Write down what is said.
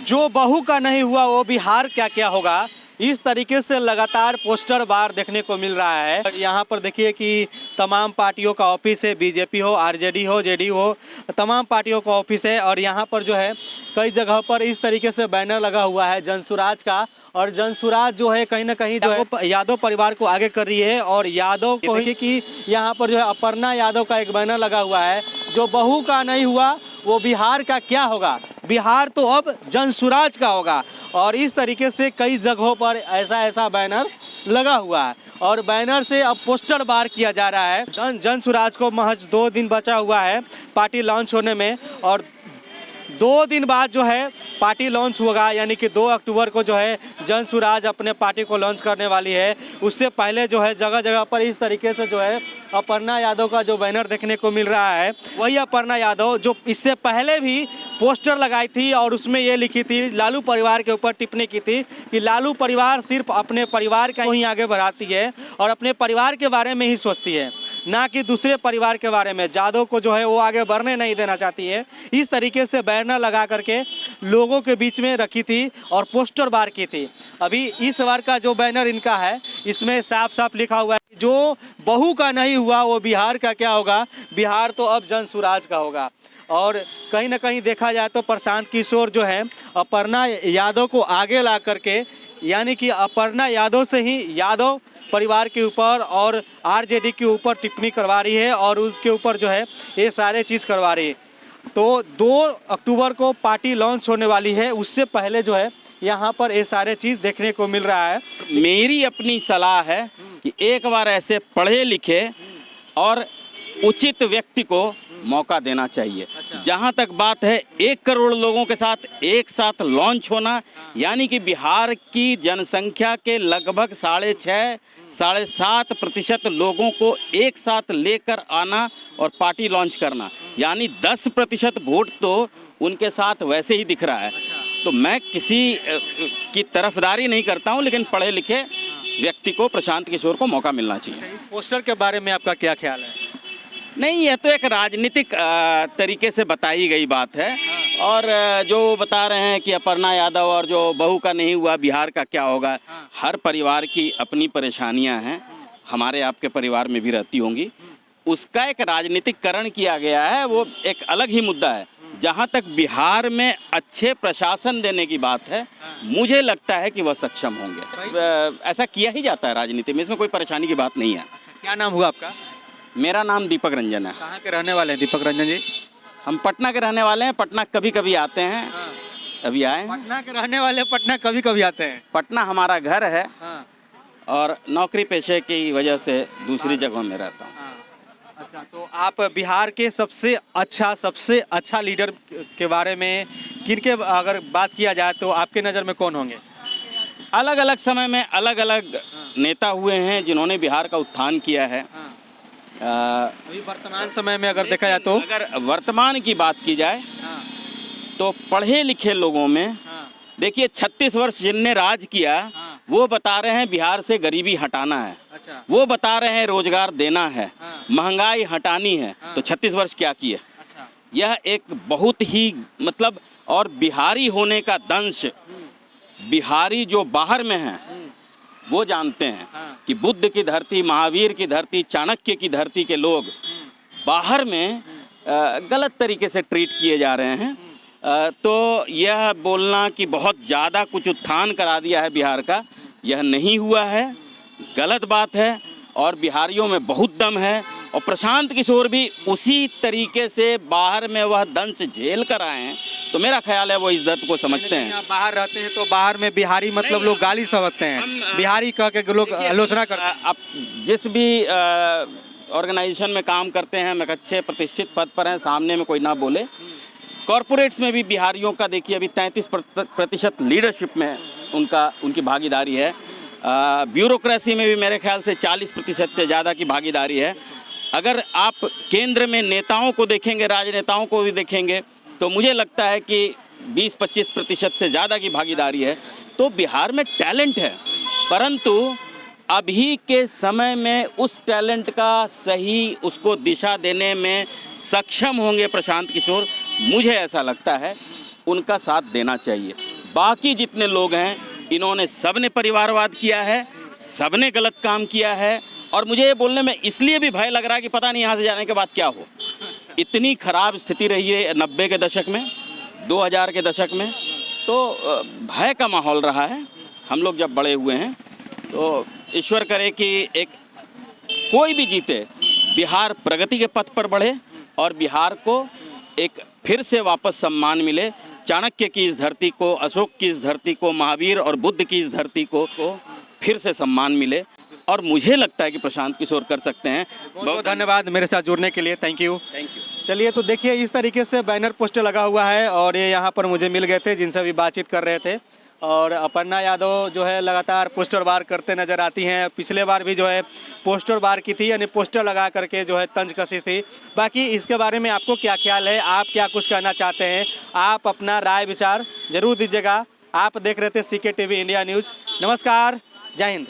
जो बहू का नहीं हुआ वो बिहार क्या क्या होगा, इस तरीके से लगातार पोस्टर बार देखने को मिल रहा है। यहाँ पर देखिए कि तमाम पार्टियों का ऑफिस है, बीजेपी हो, आरजेडी हो, जेडीयू हो, तमाम पार्टियों का ऑफिस है। और यहाँ पर जो है कई जगह पर इस तरीके से बैनर लगा हुआ है जनसुराज का। और जनसुराज जो है कहीं ना कहीं जो है यादव परिवार को आगे कर रही है। और यादव को देखिए कि यहाँ पर जो है अपर्णा यादव का एक बैनर लगा हुआ है, जो बहू का नहीं हुआ वो बिहार का क्या होगा, बिहार तो अब जनसुराज का होगा। और इस तरीके से कई जगहों पर ऐसा बैनर लगा हुआ है और बैनर से अब पोस्टर बार किया जा रहा है। जनसुराज को महज 2 दिन बचा हुआ है पार्टी लॉन्च होने में। और 2 दिन बाद जो है पार्टी लॉन्च होगा, यानी कि 2 अक्टूबर को जो है जनसुराज अपने पार्टी को लॉन्च करने वाली है। उससे पहले जो है जगह जगह पर इस तरीके से जो है अपर्णा यादव का जो बैनर देखने को मिल रहा है, वही अपर्णा यादव जो इससे पहले भी पोस्टर लगाई थी और उसमें ये लिखी थी, लालू परिवार के ऊपर टिप्पणी की थी कि लालू परिवार सिर्फ अपने परिवार का ही आगे बढ़ाती है और अपने परिवार के बारे में ही सोचती है, ना कि दूसरे परिवार के बारे में। यादव को जो है वो आगे बढ़ने नहीं देना चाहती है। इस तरीके से बैनर लगा करके लोगों के बीच में रखी थी और पोस्टर बार की थी। अभी इस बार का जो बैनर इनका है इसमें साफ साफ लिखा हुआ है, जो बहू का नहीं हुआ वो बिहार का क्या होगा, बिहार तो अब जनसुराज का होगा। और कहीं ना कहीं देखा जाए तो प्रशांत किशोर जो है अपर्णा यादव को आगे ला करके, यानी कि अपर्णा यादव से ही यादव परिवार के ऊपर और आरजेडी के ऊपर टिप्पणी करवा रही है और उसके ऊपर जो है ये सारे चीज़ करवा रही है। तो 2 अक्टूबर को पार्टी लॉन्च होने वाली है, उससे पहले जो है यहाँ पर ये सारे चीज़ देखने को मिल रहा है। मेरी अपनी सलाह है कि एक बार ऐसे पढ़े लिखे और उचित व्यक्ति को मौका देना चाहिए। जहाँ तक बात है 1 करोड़ लोगों के साथ एक साथ लॉन्च होना, यानी कि बिहार की जनसंख्या के लगभग 6.5-7% लोगों को एक साथ लेकर आना और पार्टी लॉन्च करना, यानी 10% वोट तो उनके साथ वैसे ही दिख रहा है। तो मैं किसी की तरफदारी नहीं करता हूं, लेकिन पढ़े लिखे व्यक्ति को, प्रशांत किशोर को मौका मिलना चाहिए। इस पोस्टर के बारे में आपका क्या ख्याल है? नहीं, यह तो एक राजनीतिक तरीके से बताई गई बात है। और जो बता रहे हैं कि अपर्णा यादव और जो बहू का नहीं हुआ बिहार का क्या होगा, हर परिवार की अपनी परेशानियां हैं, हमारे आपके परिवार में भी रहती होंगी। उसका एक राजनीतिकरण किया गया है, वो एक अलग ही मुद्दा है। जहां तक बिहार में अच्छे प्रशासन देने की बात है, मुझे लगता है कि वह सक्षम होंगे। ऐसा किया ही जाता है राजनीति में, इसमें कोई परेशानी की बात नहीं है। क्या नाम हुआ आपका? मेरा नाम दीपक रंजन है। कहाँ के रहने वाले हैं दीपक रंजन जी? हम पटना के रहने वाले हैं। पटना कभी कभी आते हैं। अभी आए। पटना के रहने वाले पटना कभी कभी आते हैं? पटना हमारा घर है और नौकरी पेशे की वजह से दूसरी जगहों में रहता हूँ। अच्छा, तो आप बिहार के सबसे अच्छा लीडर के बारे में किनके अगर बात किया जाए तो आपके नज़र में कौन होंगे? अलग अलग समय में अलग अलग नेता हुए हैं जिन्होंने बिहार का उत्थान किया है। अभी वर्तमान समय में अगर देखा जाए तो, अगर वर्तमान की बात की जाए तो पढ़े लिखे लोगों में देखिए 36 वर्ष जिनने राज किया वो बता रहे हैं बिहार से गरीबी हटाना है। अच्छा। वो बता रहे हैं रोजगार देना है, महंगाई हटानी है। तो 36 वर्ष क्या किए? अच्छा। यह एक बहुत ही मतलब, और बिहारी होने का दंश बिहारी जो बाहर में हैं वो जानते हैं कि बुद्ध की धरती, महावीर की धरती, चाणक्य की धरती के लोग बाहर में गलत तरीके से ट्रीट किए जा रहे हैं। तो यह बोलना कि बहुत ज़्यादा कुछ उत्थान करा दिया है बिहार का, यह नहीं हुआ है, गलत बात है। और बिहारियों में बहुत दम है और प्रशांत किशोर भी उसी तरीके से बाहर में वह दंश झेल कर आए हैं। तो मेरा ख्याल है वो इस दर्द को समझते हैं। आप बाहर रहते हैं तो बाहर में बिहारी मतलब लोग गाली समझते हैं, बिहारी कह के लोग आलोचना करते हैं। आप जिस भी ऑर्गेनाइजेशन में काम करते हैं, मैं अच्छे प्रतिष्ठित पद पर हैं, सामने में कोई ना बोले। कॉरपोरेट्स में भी बिहारियों का देखिए अभी 33% लीडरशिप में उनकी भागीदारी है। ब्यूरोक्रेसी में भी मेरे ख्याल से 40% से ज़्यादा की भागीदारी है। अगर आप केंद्र में नेताओं को देखेंगे, राजनेताओं को भी देखेंगे, तो मुझे लगता है कि 20-25% से ज़्यादा की भागीदारी है। तो बिहार में टैलेंट है, परंतु अभी के समय में उस टैलेंट का सही उसको दिशा देने में सक्षम होंगे प्रशांत किशोर, मुझे ऐसा लगता है उनका साथ देना चाहिए। बाकी जितने लोग हैं इन्होंने सब ने परिवारवाद किया है, सब ने गलत काम किया है। और मुझे ये बोलने में इसलिए भी भय लग रहा है कि पता नहीं यहाँ से जाने के बाद क्या हो। इतनी खराब स्थिति रही है 90 के दशक में, 2000 के दशक में, तो भय का माहौल रहा है। हम लोग जब बड़े हुए हैं तो ईश्वर करे कि एक कोई भी जीते, बिहार प्रगति के पथ पर बढ़े और बिहार को एक फिर से वापस सम्मान मिले। चाणक्य की इस धरती को, अशोक की इस धरती को, महावीर और बुद्ध की इस धरती को फिर से सम्मान मिले। और मुझे लगता है कि प्रशांत किशोर कर सकते हैं। बहुत धन्यवाद मेरे साथ जुड़ने के लिए, थैंक यू। Thank you. चलिए, तो देखिए इस तरीके से बैनर पोस्टर लगा हुआ है और ये यहाँ पर मुझे मिल गए थे जिनसे अभी बातचीत कर रहे थे। और अपर्णा यादव जो है लगातार पोस्टर बार करते नज़र आती हैं। पिछले बार भी जो है पोस्टर बार की थी, यानी पोस्टर लगा करके जो है तंज कसी थी। बाकी इसके बारे में आपको क्या ख्याल है, आप क्या कुछ कहना चाहते हैं, आप अपना राय विचार जरूर दीजिएगा। आप देख रहे थे CK TV इंडिया न्यूज़। नमस्कार, जय हिंद।